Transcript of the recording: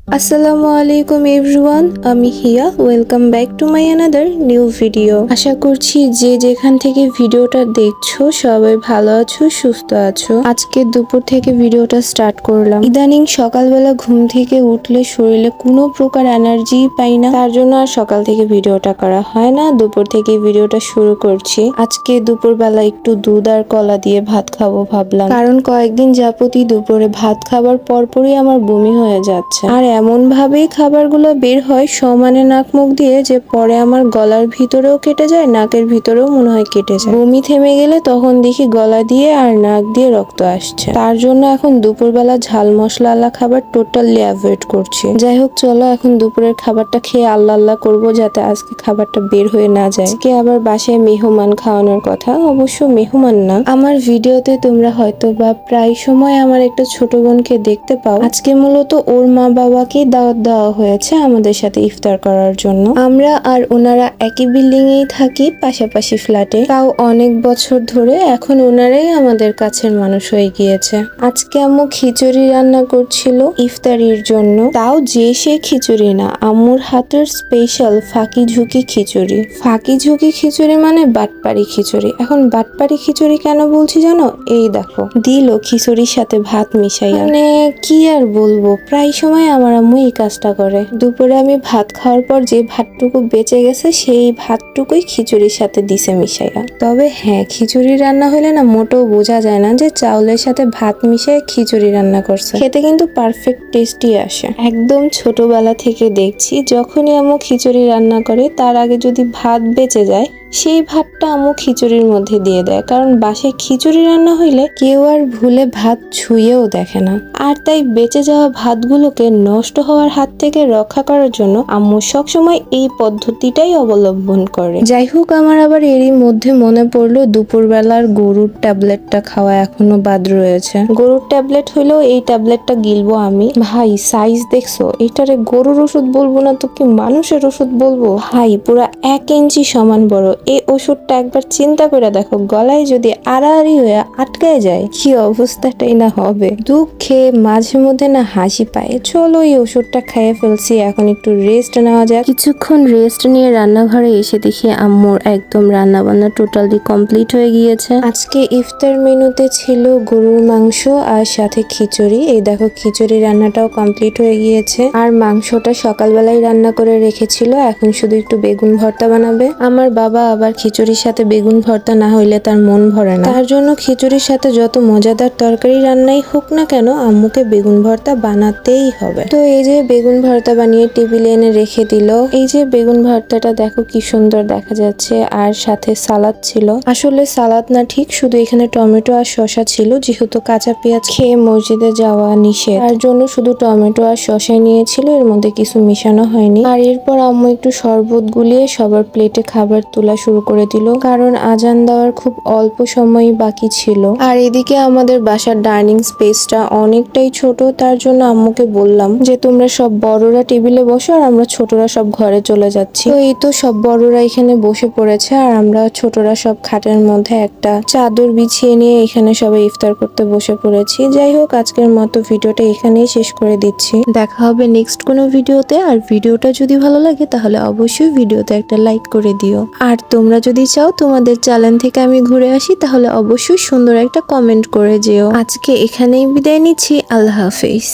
আসসালামু আলাইকুম এভরিওয়ান, আমি Hiya. Welcome back to my another new video. আশা করছি যে যেখান থেকে ভিডিওটা দেখছো সবাই ভালো আছো, সুস্থ আছো। আজকে দুপুর থেকে ভিডিওটা স্টার্ট করলাম। ইদানিং সকালবেলা ঘুম থেকে উঠলে শরীরে কোনো প্রকার এনার্জি পাই না, তার জন্য আর সকাল থেকে ভিডিওটা করা হয় না। দুপুর থেকে ভিডিওটা শুরু করছি। আজকে দুপুরবেলা একটু দুধ আর কলা দিয়ে ভাত খাবো ভাবলাম, কারণ কয়েকদিন যাবতই দুপুরে ভাত খাবার পরপরই আমার বমি হয়ে যাচ্ছে। আর এমন ভাবেই খাবারগুলো বের হয় সমানে নাক মুখ দিয়ে, যে পরে আমার গলার ভিতরেও কেটে যায়, নাকের ভিতরেও মনে হয় কেটে যায়। বমি থেমে গেলে তখন দেখি গলা দিয়ে আর নাক দিয়ে রক্ত আসছে। তার জন্য এখন দুপুরবেলা ঝাল মশলা খাবার টোটালি অ্যাভয়েড করছি। যাই হোক, চলো এখন দুপুরের খাবারটা খেয়ে আল্লাহ আল্লাহ করবো, যাতে আজকে খাবারটা বের হয়ে না যায়। আজকে আবার বাসায় মেহমান খাওয়ানোর কথা, অবশ্য মেহমান না। আমার ভিডিওতে তোমরা হয়তো বা প্রায় সময় আমার একটা ছোট বোনকে দেখতে পাও। আজকে মূলত ওর মা বাবাকে দাওয়াত দেওয়া হয়েছে আমাদের সাথে ইফতার করার জন্য। আমরা আর ওনারা একই বিল্ডিং এই থাকি, পাশাপাশি ফ্ল্যাটে। তাও অনেক বছর ধরে এখন ওনারাই আমাদের কাছের মানুষ হয়ে গিয়েছে। আজকে আম্মু খিচুড়ি রান্না করছিল ইফতারির জন্য। তাও যে সে খিচুড়ি না, আম্মুর হাতের স্পেশাল ফাঁকি ঝুঁকি খিচুড়ি। ফাঁকি ঝুঁকি খিচুড়ি মানে বাটপাড়ি খিচুড়ি। এখন বাটপাড়ি খিচুড়ি কেন বলছি জানো? এই দেখো, দিল খিচুড়ির সাথে ভাত মিশাইয়া। মানে কি আর বলবো, প্রায় সময় আমার আম্মু এই কাজটা করে। দুপুরে আমি ভাত খাওয়ার পর যে ভাতটুকু বেঁচে গেছে, সেই ভাতটুকুই খিচুড়ির সাথে দিছে মিশাইয়া। তবে হ্যাঁ, খিচুড়ি রান্না হলে না মোটেও বোঝা যায় না যে চাউলের সাথে ভাত মিশিয়ে খিচুড়ি রান্না করছে। খেতে কিন্তু পারফেক্ট টেস্টি আসে। একদম ছোটবেলা থেকে দেখছি, যখনই আম্মু খিচুড়ি রান্না করে তার আগে যদি ভাত বেঁচে যায়, সেই ভাতটা আম্মু খিচুড়ির মধ্যে দিয়ে দেয়। কারণ বাসায় খিচুড়ি রান্না হইলে কেউ আর ভুলে ভাত ছুঁয়েও দেখে না। আর তাই বেঁচে যাওয়া ভাতগুলোকে নষ্ট হওয়ার হাত থেকে রক্ষা করার জন্য আম্মু সবসময় এই পদ্ধতিটাই অবলম্বন করে। যাই হোক, আমার আবার এরই মধ্যে মনে পড়লো দুপুরবেলার গরুর ট্যাবলেটটা খাওয়া এখনো বাদ রয়েছে। গরুর ট্যাবলেট হইলেও এই ট্যাবলেটটা গিলবো আমি। ভাই সাইজ দেখছো? এটারে গরুর ওষুধ বলবো না তো কি মানুষের ওষুধ বলবো? ভাই পুরা 1 ইঞ্চি সমান বড়। এই ওষুধটা একবার চিন্তা করে দেখো, গলায় যদি আড়াআড়ি হয়ে আটকায় যায়, কি অবস্থাটাই না হবে। দুঃখে মাঝে মধ্যে না হাসি পায়। চলো এই ওষুধটা খেয়ে ফেলছি, এখন একটু রেস্ট নেওয়া যাক। কিছুক্ষণ রেস্ট নিয়ে রান্নাঘরে এসে দেখি আম্মুর একদম রান্না বান্না টোটালি কমপ্লিট হয়ে গিয়েছে। আজকে ইফতার মেনুতে ছিল গরুর মাংস আর সাথে খিচুড়ি। এই দেখো, খিচুড়ি রান্নাটাও কমপ্লিট হয়ে গিয়েছে। আর মাংসটা সকালবেলায় রান্না করে রেখেছিল, এখন শুধু একটু বেগুন ভর্তা বানাবে। আমার বাবা আবার খিচুড়ির সাথে বেগুন ভর্তা না হইলে তার মন ভরে না। তার জন্য খিচুড়ির সাথে যত মজাদার তরকারি রান্নাই হোক না কেন, আম্মুকে বেগুন ভর্তা বানাতেই হবে। তো এই যে বেগুন ভর্তা বানিয়ে টেবিলে এনে রেখে দিল। এই যে বেগুন ভর্তাটা দেখো কি সুন্দর দেখা যাচ্ছে, আর সাথে সালাদ ছিল। আসলে সালাদ না ঠিক, শুধু এখানে টমেটো আর শসা ছিল। যেহেতু কাঁচা পেঁয়াজ খেয়ে মসজিদে যাওয়া নিষেধ, তার জন্য শুধু টমেটো আর শসাই নিয়েছিল, এর মধ্যে কিছু মিশানো হয়নি। আর এরপর আম্মু একটু শরবত গুলিয়ে সবার প্লেটে খাবার তোলা শুরু করে দিল, কারণ আজান দেওয়ার খুব অল্প সময় বাকি ছিল। আর এদিকে আমাদের বাসার ডাইনিং স্পেসটা অনেকটাই ছোট, তার জন্য আম্মুকে বললাম যে তোমরা সব বড়রা টেবিলে বসো আর আমরা ছোটরা সব ঘরে চলে যাচ্ছি। তো এই তো সব বড়রা এখানে বসে পড়েছে, আর আমরা ছোটরা সব খাটের মধ্যে একটা চাদর বিছিয়ে নিয়ে এখানে সবাই ইফতার করতে বসে পড়েছি। যাই হোক, আজকের মতো ভিডিওটা এখানেই শেষ করে দিচ্ছি। দেখা হবে নেক্সট কোনো ভিডিওতে। আর ভিডিওটা যদি ভালো লাগে তাহলে অবশ্যই ভিডিওতে একটা লাইক করে দিও। আর তোমরা যদি চাও তোমাদের চ্যানেল থেকে আমি ঘুরে আসি, তাহলে অবশ্যই সুন্দর একটা কমেন্ট করে যেও। আজকে এখানেই বিদায় নিচ্ছি। আল্লাহ হাফেজ।